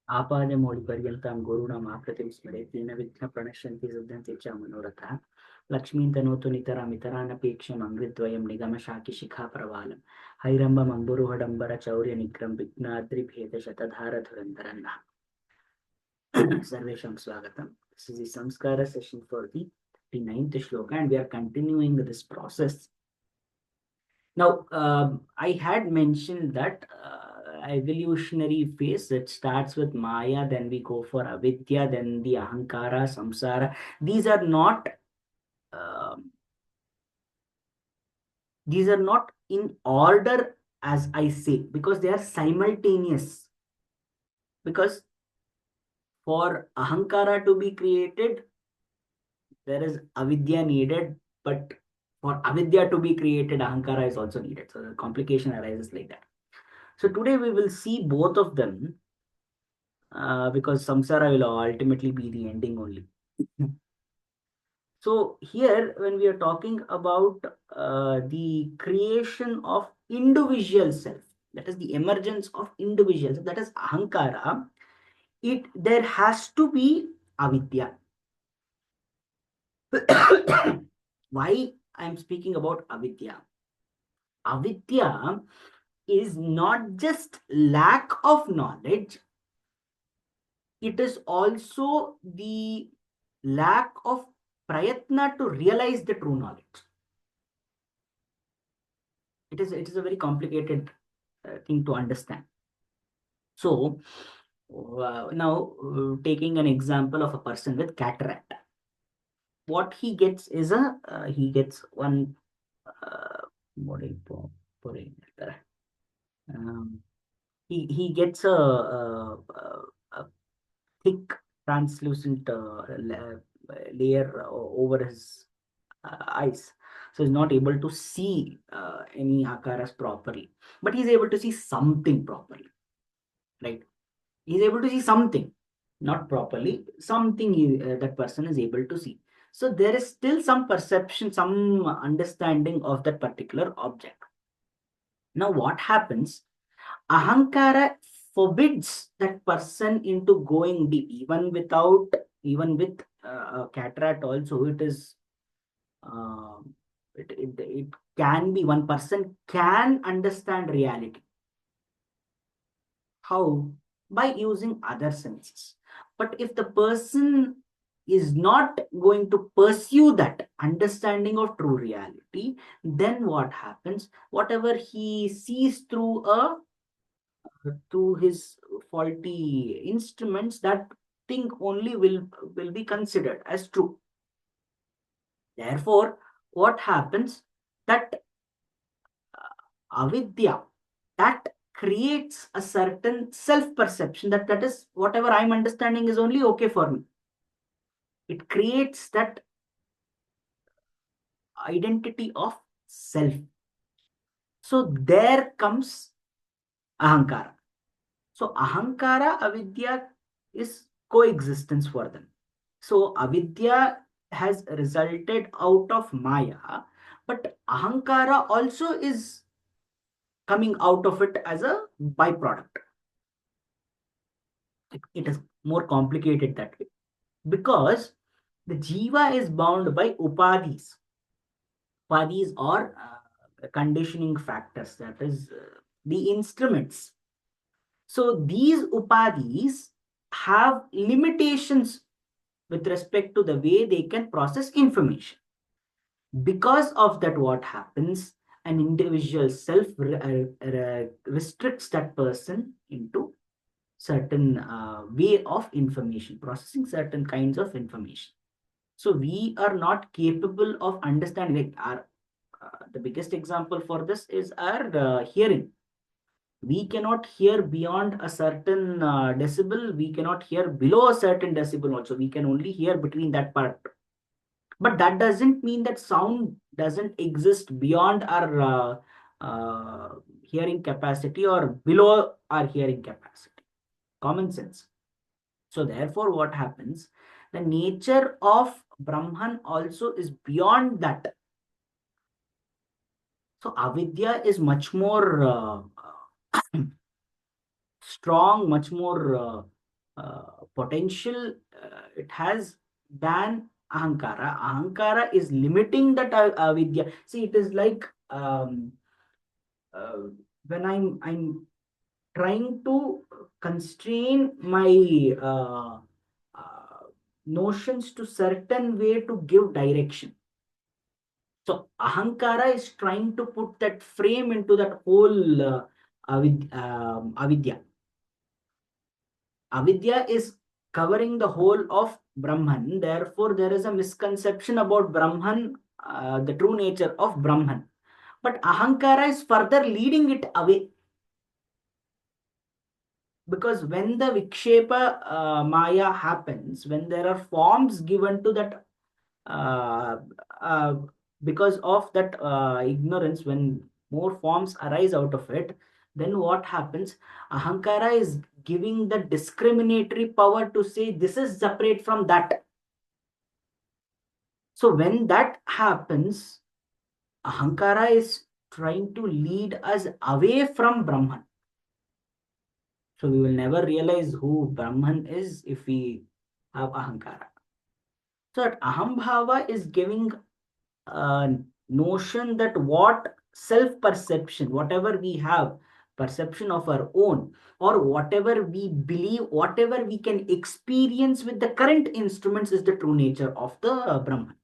आपादमौलिपर्यन्तां गुरूणाम् आकृतिं स्मरेत् तेन विघ्नः प्रणश्यन्ति सिद्ध्यन्ति च मनोरथाः लक्ष्मीं तनोतु नितरामितरानपेक्षमङ्घ्रिद्वयं निगमशाकिशिखाप्रवालं हैरम्बमम्बुरुहडम्बरचौर्यनिग्रं विघ्नाद्रिभेदशतधारधुरन्धरन्नः सर्वेषां स्वागतं. This is the Saṃskāra session for the 39th shloka, and we are continuing this process. Now, I had mentioned that evolutionary phase, it starts with Maya, then we go for Avidya, then the Ahankara, Saṃsāra. These are not um these are not in order as I say, because they are simultaneous. Because for Ahankara to be created, there is Avidya needed, but for Avidya to be created, Ahankara is also needed. So the complication arises like that. So today we will see both of them because samsara will ultimately be the ending only. So here, when we are talking about the creation of individual self, that is the emergence of individuals, that is ahankara, there has to be avidya. Why I am speaking about avidya? Avidya is not just lack of knowledge, it is also the lack of prayatna to realize the true knowledge. It is a very complicated thing to understand. So now taking an example of a person with cataract, what he gets is he gets one um, he gets a thick translucent layer over his eyes. So he's not able to see any akaras properly, but he's able to see something properly, right? He's able to see something, not properly, something that person is able to see. So there is still some perception, some understanding of that particular object. Now, what happens? Ahankara forbids that person into going deep, even with cataract also, it is uh, it can be, one person can understand reality. How? By using other senses. But if the person is not going to pursue that understanding of true reality, then what happens? Whatever he sees through his faulty instruments, that thing only will be considered as true. Therefore, what happens? That avidya, that creates a certain self-perception that is whatever I'm understanding is only okay for me. It creates that identity of self. So there comes ahankara. So ahankara, avidya is coexistence for them. So avidya has resulted out of maya, but ahankara also is coming out of it as a byproduct. It is more complicated that way because the jiva is bound by upadhis. Upadhis are conditioning factors, that is the instruments. So these upadhis have limitations with respect to the way they can process information. Because of that, what happens? An individual self restricts that person into certain way of information, processing certain kinds of information. So we are not capable of understanding. Like our the biggest example for this is our hearing. We cannot hear beyond a certain decibel. We cannot hear below a certain decibel. Also, we can only hear between that part. But that doesn't mean that sound doesn't exist beyond our hearing capacity or below our hearing capacity. Common sense. So therefore, what happens? The nature of Brahman also is beyond that. So avidya is much more strong, much more potential it has than ahankara. Ahankara is limiting that avidya. See, it is like uh, when I'm trying to constrain my notions to certain way to give direction. So ahankara is trying to put that frame into that whole avidya. Avidya is covering the whole of Brahman. Therefore, there is a misconception about Brahman, the true nature of Brahman. But ahankara is further leading it away. Because when the vikshepa maya happens, when there are forms given to that, uh, uh, because of that ignorance, when more forms arise out of it, then what happens? Ahankara is giving the discriminatory power to say this is separate from that. So when that happens, Ahankara is trying to lead us away from Brahman. So we will never realize who Brahman is if we have Ahankara. So that Ahambhava is giving a notion that what self-perception, whatever we have, perception of our own, or whatever we believe, whatever we can experience with the current instruments is the true nature of the Brahman.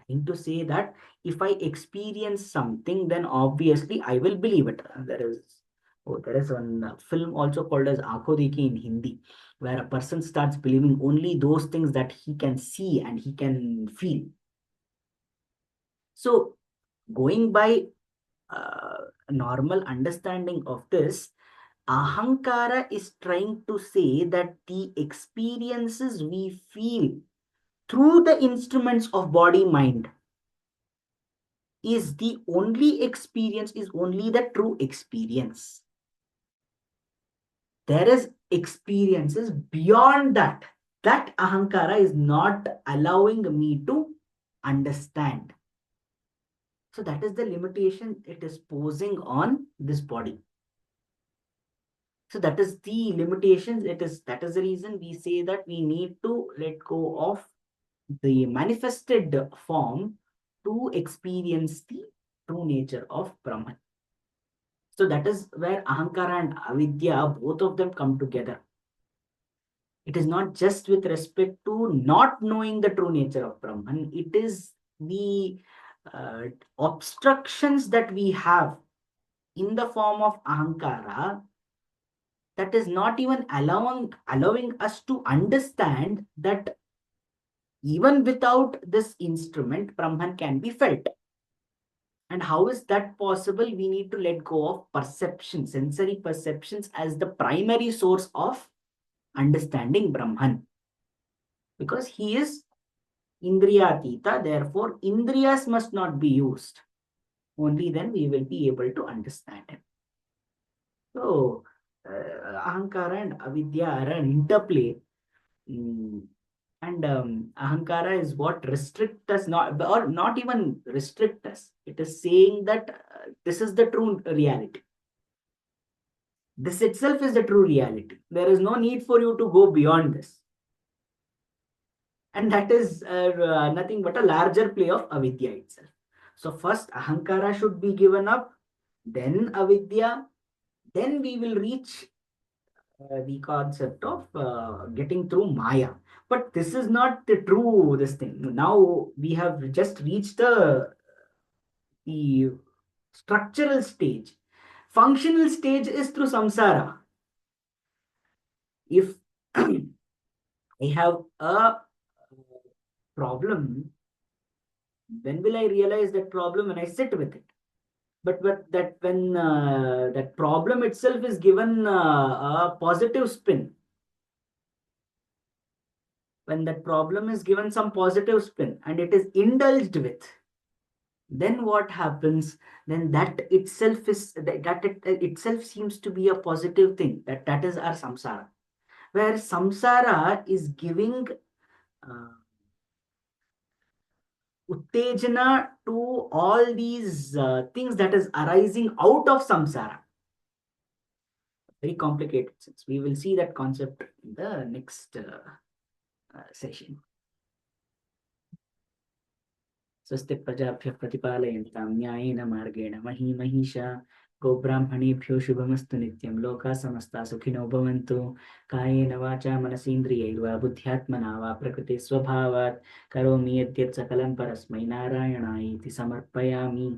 Trying to say that if I experience something, then obviously I will believe it. There is one film also called as Aankho Dekhi in Hindi, where a person starts believing only those things that he can see and he can feel. So, going by normal understanding of this, Ahankara is trying to say that the experiences we feel through the instruments of body mind is the only experience, is only the true experience. There is experiences beyond that. That Ahankara is not allowing me to understand. So that is the limitation it is posing on this body. So that is the limitations. That is the reason we say that we need to let go of the manifested form to experience the true nature of Brahman. So that is where Ahankara and Avidya, both of them come together. It is not just with respect to not knowing the true nature of Brahman, it is the obstructions that we have in the form of Ahankara that is not even allowing us to understand that even without this instrument, Brahman can be felt. And how is that possible? We need to let go of perception, sensory perceptions as the primary source of understanding Brahman. Because he is Indriyatita, therefore, Indriyas must not be used. Only then we will be able to understand him. So, Ahankara and Avidya are an interplay. Mm, and Ahankara is what restrict us, not or not even restrict us. It is saying that this is the true reality. This itself is the true reality. There is no need for you to go beyond this. And that is nothing but a larger play of avidya itself. So first Ahankara should be given up, then avidya, then we will reach the concept of getting through Maya. But this is not the true this thing. Now we have just reached the structural stage. Functional stage is through samsara. If I have a problem, when will I realize that problem? When I sit with it. But that when that problem itself is given a positive spin, when that problem is given some positive spin and it is indulged with, then what happens? Then that itself is that it itself seems to be a positive thing. That is our samsara, where samsara is giving uh, uttejana to all these things that is arising out of samsara. very complicated sense. We will see that concept in the next session. स्वस्ति प्रजाभ्यः प्रतिपालयन्तां न्यायेन मार्गेण मही महिषा गोब्राह्मणेभ्यो शुभमस्तु नित्यं लोकाः समस्ताः सुखिनो भवन्तु कायेन वाचा मनसेन्द्रियैर्वा बुद्ध्यात्मना वा प्रकृते स्वभावात् करोमि यद्यत् सकलं परस्मै नारायणाय इति समर्पयामि।